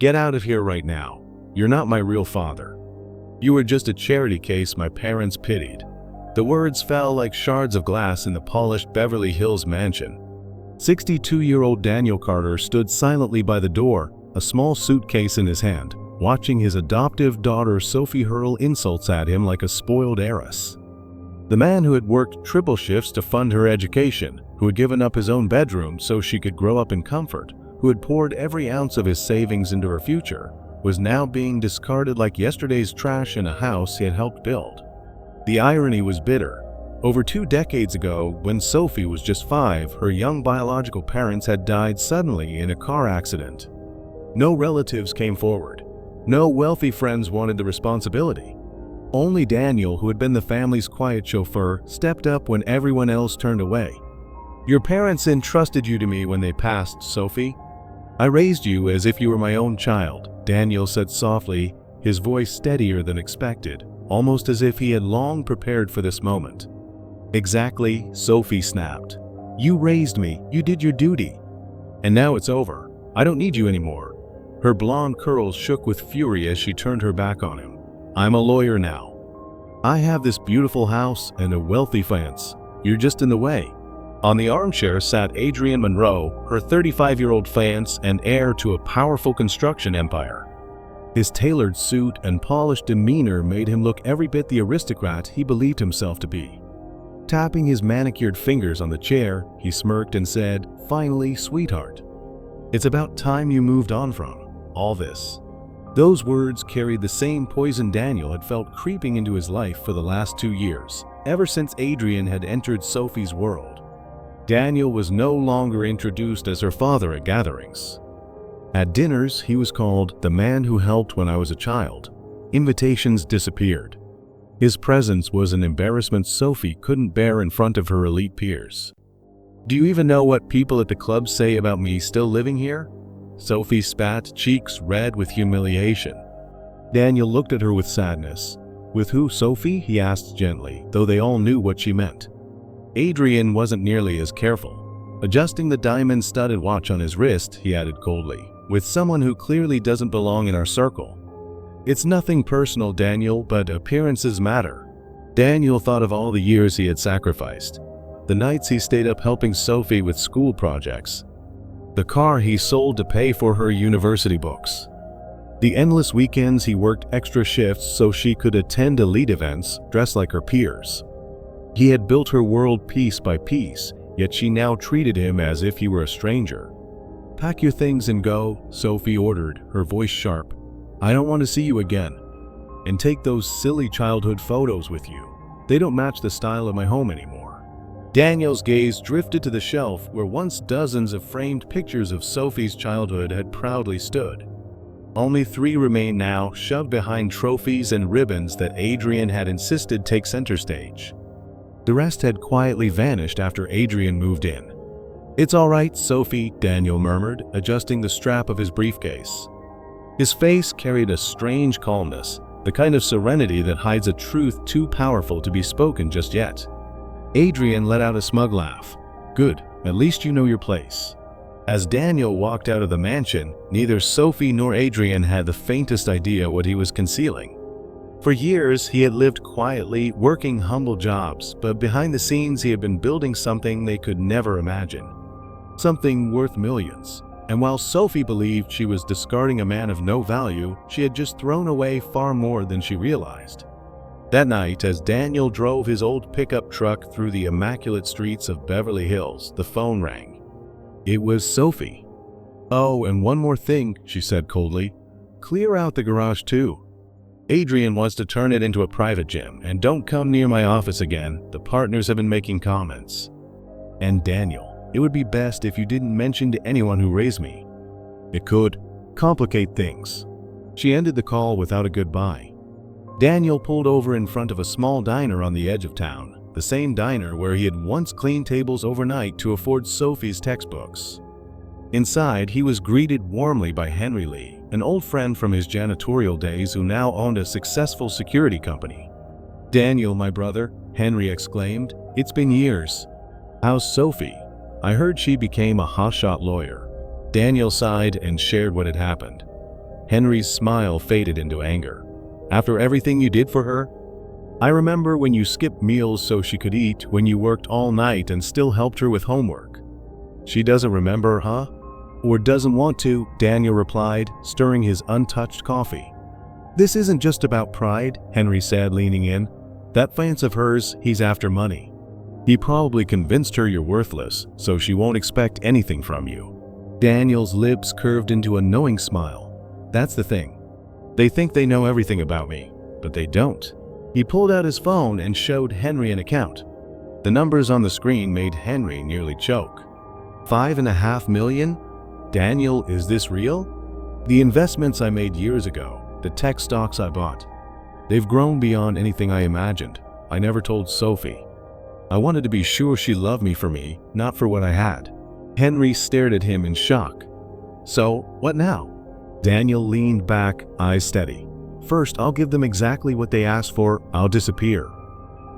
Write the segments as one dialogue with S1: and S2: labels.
S1: Get out of here right now. You're not my real father. You were just a charity case my parents pitied." The words fell like shards of glass in the polished Beverly Hills mansion. 62-year-old Daniel Carter stood silently by the door, a small suitcase in his hand, watching his adoptive daughter Sophie hurl insults at him like a spoiled heiress. The man who had worked triple shifts to fund her education, who had given up his own bedroom so she could grow up in comfort, who had poured every ounce of his savings into her future, was now being discarded like yesterday's trash in a house he had helped build. The irony was bitter. Over 2 decades ago, when Sophie was just 5, her young biological parents had died suddenly in a car accident. No relatives came forward. No wealthy friends wanted the responsibility. Only Daniel, who had been the family's quiet chauffeur, stepped up when everyone else turned away. "Your parents entrusted you to me when they passed, Sophie. I raised you as if you were my own child," Daniel said softly, his voice steadier than expected, almost as if he had long prepared for this moment. "Exactly," Sophie snapped. "You raised me, you did your duty. And now it's over. I don't need you anymore." Her blonde curls shook with fury as she turned her back on him. "I'm a lawyer now. I have this beautiful house and a wealthy fiance. You're just in the way." On the armchair sat Adrian Monroe, her 35-year-old fiance and heir to a powerful construction empire. His tailored suit and polished demeanor made him look every bit the aristocrat he believed himself to be. Tapping his manicured fingers on the chair, he smirked and said, "Finally, sweetheart. It's about time you moved on from all this." Those words carried the same poison Daniel had felt creeping into his life for the last 2 years, ever since Adrian had entered Sophie's world. Daniel was no longer introduced as her father at gatherings. At dinners, he was called the man who helped when I was a child. Invitations disappeared. His presence was an embarrassment Sophie couldn't bear in front of her elite peers. "Do you even know what people at the club say about me still living here?" Sophie spat, cheeks red with humiliation. Daniel looked at her with sadness. "With who, Sophie?" he asked gently, though they all knew what she meant. Adrian wasn't nearly as careful. Adjusting the diamond-studded watch on his wrist, he added coldly, "With someone who clearly doesn't belong in our circle." "It's nothing personal, Daniel, but appearances matter." Daniel thought of all the years he had sacrificed. The nights he stayed up helping Sophie with school projects. The car he sold to pay for her university books. The endless weekends he worked extra shifts so she could attend elite events, dressed like her peers. He had built her world piece by piece, yet she now treated him as if he were a stranger. "Pack your things and go," Sophie ordered, her voice sharp. "I don't want to see you again. And take those silly childhood photos with you. They don't match the style of my home anymore." Daniel's gaze drifted to the shelf where once dozens of framed pictures of Sophie's childhood had proudly stood. Only 3 remained now, shoved behind trophies and ribbons that Adrian had insisted take center stage. The rest had quietly vanished after Adrian moved in. "It's all right, Sophie," Daniel murmured, adjusting the strap of his briefcase. His face carried a strange calmness, the kind of serenity that hides a truth too powerful to be spoken just yet. Adrian let out a smug laugh. "Good, at least you know your place." As Daniel walked out of the mansion, neither Sophie nor Adrian had the faintest idea what he was concealing. For years, he had lived quietly, working humble jobs, but behind the scenes he had been building something they could never imagine. Something worth millions. And while Sophie believed she was discarding a man of no value, she had just thrown away far more than she realized. That night, as Daniel drove his old pickup truck through the immaculate streets of Beverly Hills, the phone rang. It was Sophie. "Oh, and one more thing," she said coldly. "Clear out the garage too. Adrian wants to turn it into a private gym, and don't come near my office again. The partners have been making comments. And Daniel, it would be best if you didn't mention to anyone who raised me. It could complicate things." She ended the call without a goodbye. Daniel pulled over in front of a small diner on the edge of town, the same diner where he had once cleaned tables overnight to afford Sophie's textbooks. Inside, he was greeted warmly by Henry Lee, an old friend from his janitorial days who now owned a successful security company. "Daniel, my brother," Henry exclaimed, "it's been years. How's Sophie? I heard she became a hotshot lawyer." Daniel sighed and shared what had happened. Henry's smile faded into anger. After everything you did for her? I remember when you skipped meals so she could eat, when you worked all night and still helped her with homework. She doesn't remember, huh? Or doesn't want to, Daniel replied, stirring his untouched coffee. This isn't just about pride, Henry said, leaning in. That fence of hers, he's after money. He probably convinced her you're worthless, so she won't expect anything from you. Daniel's lips curved into a knowing smile. That's the thing. They think they know everything about me, but they don't. He pulled out his phone and showed Henry an account. The numbers on the screen made Henry nearly choke. $5.5 million? Daniel, is this real? The investments I made years ago, the tech stocks I bought, they've grown beyond anything I imagined. I never told Sophie. I wanted to be sure she loved me for me, not for what I had. Henry stared at him in shock. So, what now? Daniel leaned back, eyes steady. First, I'll give them exactly what they asked for. I'll disappear.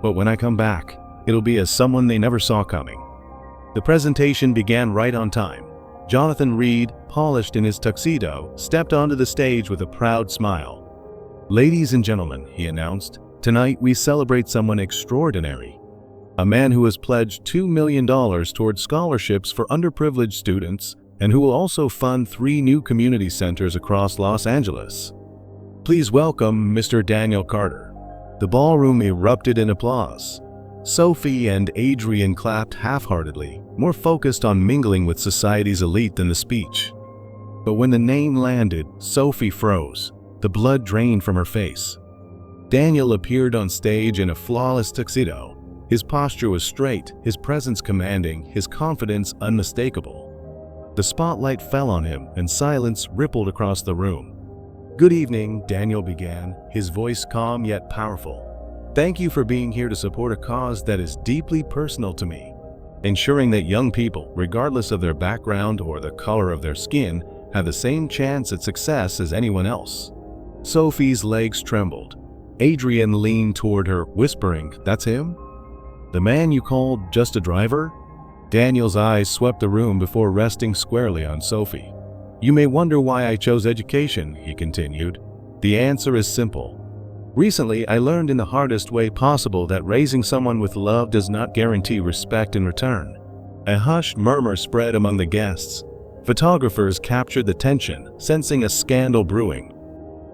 S1: But when I come back, it'll be as someone they never saw coming. The presentation began right on time. Jonathan Reed, polished in his tuxedo, stepped onto the stage with a proud smile. Ladies and gentlemen, he announced, tonight we celebrate someone extraordinary. A man who has pledged $2 million towards scholarships for underprivileged students and who will also fund 3 new community centers across Los Angeles. Please welcome Mr. Daniel Carter. The ballroom erupted in applause. Sophie and Adrian clapped half-heartedly, more focused on mingling with society's elite than the speech. But when the name landed, Sophie froze. The blood drained from her face. Daniel appeared on stage in a flawless tuxedo. His posture was straight, his presence commanding, his confidence unmistakable. The spotlight fell on him, and silence rippled across the room. Good evening, Daniel began, his voice calm yet powerful. Thank you for being here to support a cause that is deeply personal to me. Ensuring that young people, regardless of their background or the color of their skin, have the same chance at success as anyone else. Sophie's legs trembled. Adrian leaned toward her, whispering, "That's him? The man you called just a driver?" Daniel's eyes swept the room before resting squarely on Sophie. You may wonder why I chose education, he continued. The answer is simple. Recently, I learned in the hardest way possible that raising someone with love does not guarantee respect in return. A hushed murmur spread among the guests. Photographers captured the tension, sensing a scandal brewing.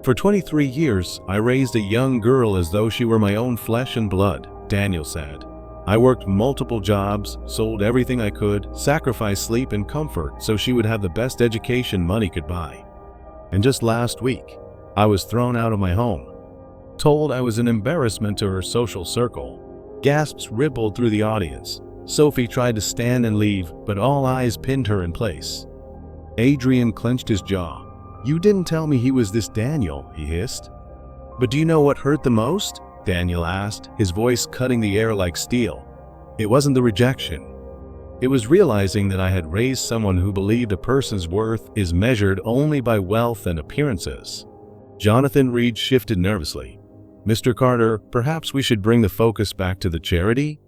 S1: For 23 years, I raised a young girl as though she were my own flesh and blood, Daniel said. I worked multiple jobs, sold everything I could, sacrificed sleep and comfort so she would have the best education money could buy. And just last week, I was thrown out of my home. Told I was an embarrassment to her social circle. Gasps rippled through the audience. Sophie tried to stand and leave, but all eyes pinned her in place. Adrian clenched his jaw. You didn't tell me he was this Daniel, he hissed. But do you know what hurt the most? Daniel asked, his voice cutting the air like steel. It wasn't the rejection. It was realizing that I had raised someone who believed a person's worth is measured only by wealth and appearances. Jonathan Reed shifted nervously. Mr. Carter, perhaps we should bring the focus back to the charity?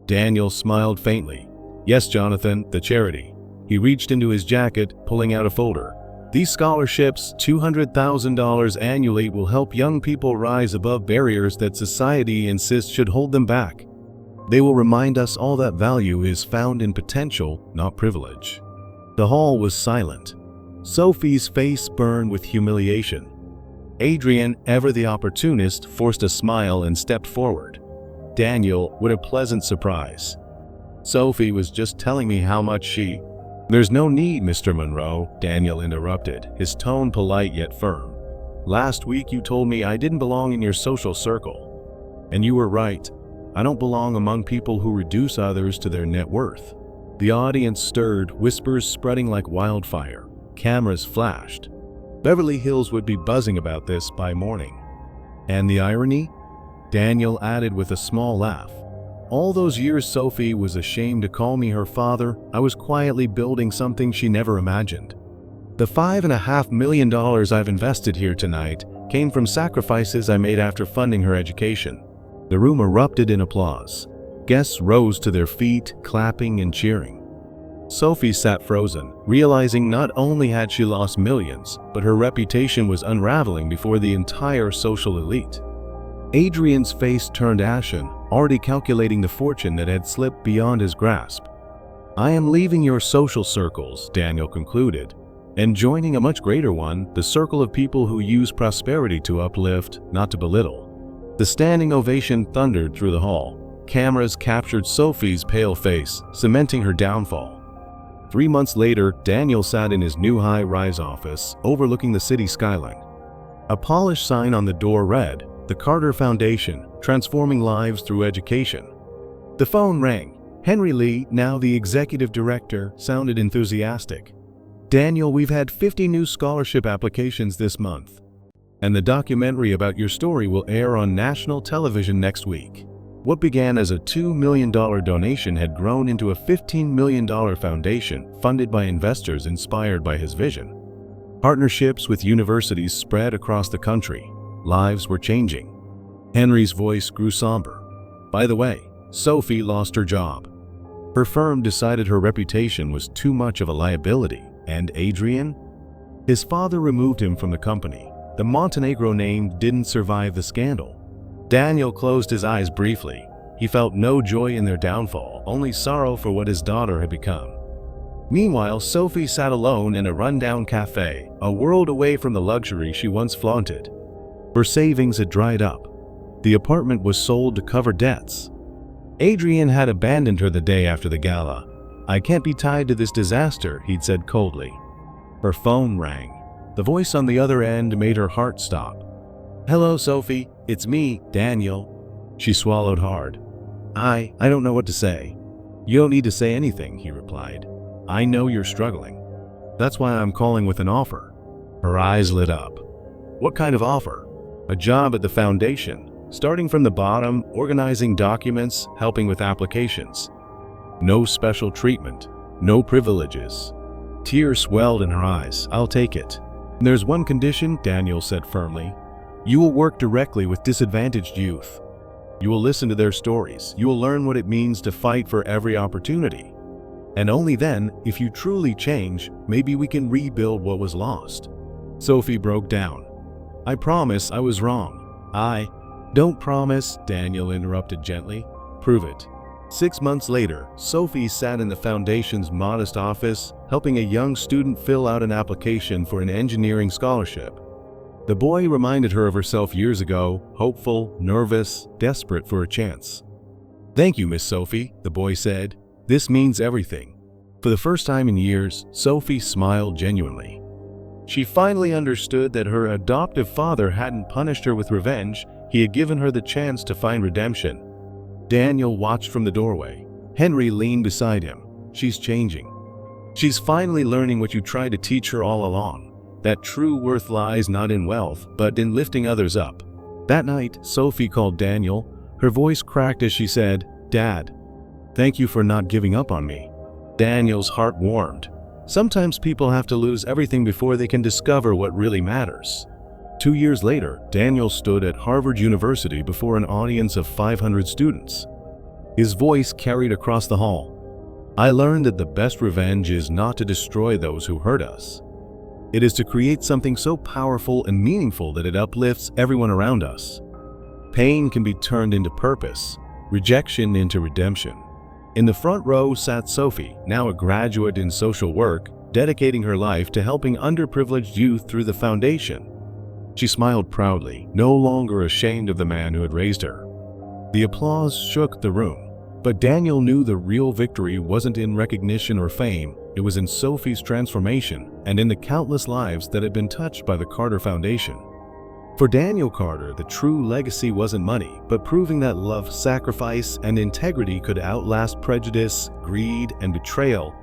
S1: Daniel smiled faintly. Yes, Jonathan, the charity. He reached into his jacket, pulling out a folder. These scholarships, $200,000 annually, will help young people rise above barriers that society insists should hold them back. They will remind us all that value is found in potential, not privilege. The hall was silent. Sophie's face burned with humiliation. Adrian, ever the opportunist, forced a smile and stepped forward. Daniel, what a pleasant surprise. Sophie was just telling me how much she... There's no need, Mr. Monroe, Daniel interrupted, his tone polite yet firm. Last week you told me I didn't belong in your social circle. And you were right. I don't belong among people who reduce others to their net worth. The audience stirred, whispers spreading like wildfire. Cameras flashed. Beverly Hills would be buzzing about this by morning. And the irony? Daniel added with a small laugh. All those years Sophie was ashamed to call me her father, I was quietly building something she never imagined. The $5.5 million I've invested here tonight came from sacrifices I made after funding her education. The room erupted in applause. Guests rose to their feet, clapping and cheering. Sophie sat frozen, realizing not only had she lost millions, but her reputation was unraveling before the entire social elite. Adrian's face turned ashen, already calculating the fortune that had slipped beyond his grasp. "I am leaving your social circles," Daniel concluded, "and joining a much greater one, the circle of people who use prosperity to uplift, not to belittle." The standing ovation thundered through the hall. Cameras captured Sophie's pale face, cementing her downfall. 3 months later, Daniel sat in his new high-rise office, overlooking the city skyline. A polished sign on the door read, "The Carter Foundation, transforming lives through education." The phone rang. Henry Lee, now the executive director, sounded enthusiastic. "Daniel, we've had 50 new scholarship applications this month. And the documentary about your story will air on national television next week." What began as a $2 million donation had grown into a $15 million foundation funded by investors inspired by his vision. Partnerships with universities spread across the country. Lives were changing. Henry's voice grew somber. "By the way, Sophie lost her job. Her firm decided her reputation was too much of a liability. And Adrian?" His father removed him from the company. The Montenegro name didn't survive the scandal. Daniel closed his eyes briefly. He felt no joy in their downfall, only sorrow for what his daughter had become. Meanwhile, Sophie sat alone in a rundown cafe, a world away from the luxury she once flaunted. Her savings had dried up. The apartment was sold to cover debts. Adrian had abandoned her the day after the gala. "I can't be tied to this disaster," he'd said coldly. Her phone rang. The voice on the other end made her heart stop. "Hello, Sophie. It's me, Daniel." She swallowed hard. I don't know what to say." "You don't need to say anything," he replied. "I know you're struggling. That's why I'm calling with an offer." Her eyes lit up. "What kind of offer?" "A job at the foundation, starting from the bottom, organizing documents, helping with applications. No special treatment, no privileges." Tears swelled in her eyes. "I'll take it." "There's one condition," Daniel said firmly. "You will work directly with disadvantaged youth. You will listen to their stories. You will learn what it means to fight for every opportunity. And only then, if you truly change, maybe we can rebuild what was lost." Sophie broke down. "I promise I was wrong." "I don't promise," Daniel interrupted gently. "Prove it." 6 months later, Sophie sat in the foundation's modest office, helping a young student fill out an application for an engineering scholarship. The boy reminded her of herself years ago, hopeful, nervous, desperate for a chance. "Thank you, Miss Sophie," the boy said. "This means everything." For the first time in years, Sophie smiled genuinely. She finally understood that her adoptive father hadn't punished her with revenge, he had given her the chance to find redemption. Daniel watched from the doorway. Henry leaned beside him. "She's changing. She's finally learning what you tried to teach her all along. That true worth lies not in wealth, but in lifting others up." That night, Sophie called Daniel. Her voice cracked as she said, "Dad, thank you for not giving up on me." Daniel's heart warmed. Sometimes people have to lose everything before they can discover what really matters. 2 years later, Daniel stood at Harvard University before an audience of 500 students. His voice carried across the hall. "I learned that the best revenge is not to destroy those who hurt us. It is to create something so powerful and meaningful that it uplifts everyone around us. Pain can be turned into purpose, rejection into redemption." In the front row sat Sophie, now a graduate in social work, dedicating her life to helping underprivileged youth through the foundation. She smiled proudly, no longer ashamed of the man who had raised her. The applause shook the room. But Daniel knew the real victory wasn't in recognition or fame, it was in Sophie's transformation and in the countless lives that had been touched by the Carter Foundation. For Daniel Carter, the true legacy wasn't money, but proving that love, sacrifice, and integrity could outlast prejudice, greed, and betrayal,